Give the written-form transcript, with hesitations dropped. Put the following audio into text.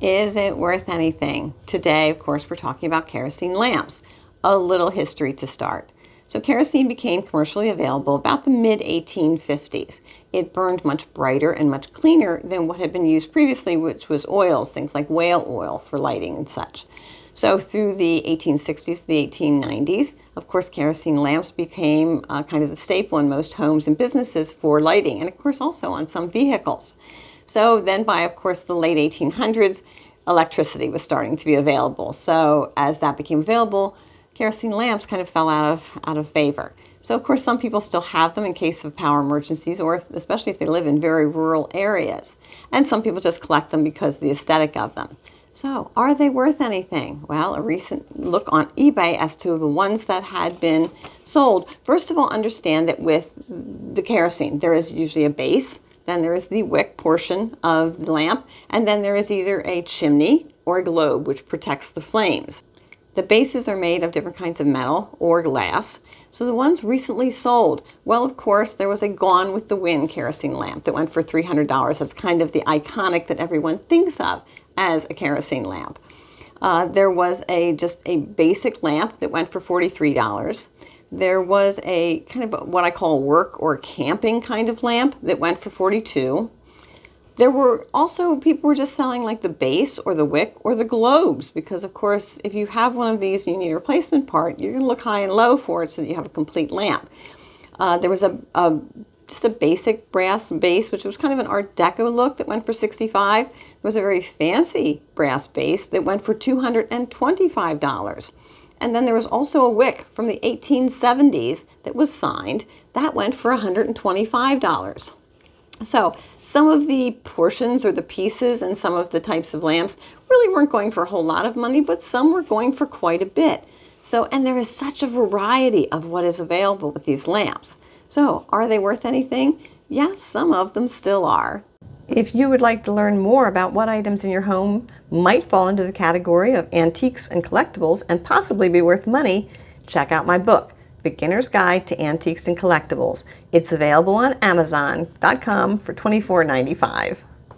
Is it worth anything? Today, of course, we're talking about kerosene lamps. A little history to start. So kerosene became commercially available about the mid-1850s. It burned much brighter and much cleaner than what had been used previously, which was oils, things like whale oil for lighting and such. So through the 1860s to the 1890s, of course, kerosene lamps became kind of the staple in most homes and businesses for lighting, and of course also on some vehicles. So then by, of course, the late 1800s, electricity was starting to be available. So as that became available, kerosene lamps kind of fell out of favor. So of course, some people still have them in case of power emergencies, or especially if they live in very rural areas. And some people just collect them because of the aesthetic of them. So are they worth anything? Well, a recent look on eBay as to the ones that had been sold. First of all, understand that with the kerosene, there is usually a base. Then there is the wick portion of the lamp, and then there is either a chimney or a globe which protects the flames. The bases are made of different kinds of metal or glass. So the ones recently sold, well, of course, there was a Gone with the Wind kerosene lamp that went for $300. That's kind of the iconic that everyone thinks of as a kerosene lamp. There was just a basic lamp that went for $43. There was a kind of what I call work or camping kind of lamp that went for $42. There were also, people were just selling like the base or the wick or the globes, because of course, if you have one of these, you need a replacement part, you're gonna look high and low for it so that you have a complete lamp. There was just a basic brass base, which was kind of an Art Deco look, that went for $65. There was a very fancy brass base that went for $225. And then there was also a wick from the 1870s that was signed. That went for $125. So some of the portions or the pieces and some of the types of lamps really weren't going for a whole lot of money, but some were going for quite a bit. So, and there is such a variety of what is available with these lamps. So are they worth anything? Yes, some of them still are. If you would like to learn more about what items in your home might fall into the category of antiques and collectibles and possibly be worth money, check out my book, Beginner's Guide to Antiques and Collectibles. It's available on Amazon.com for $24.95.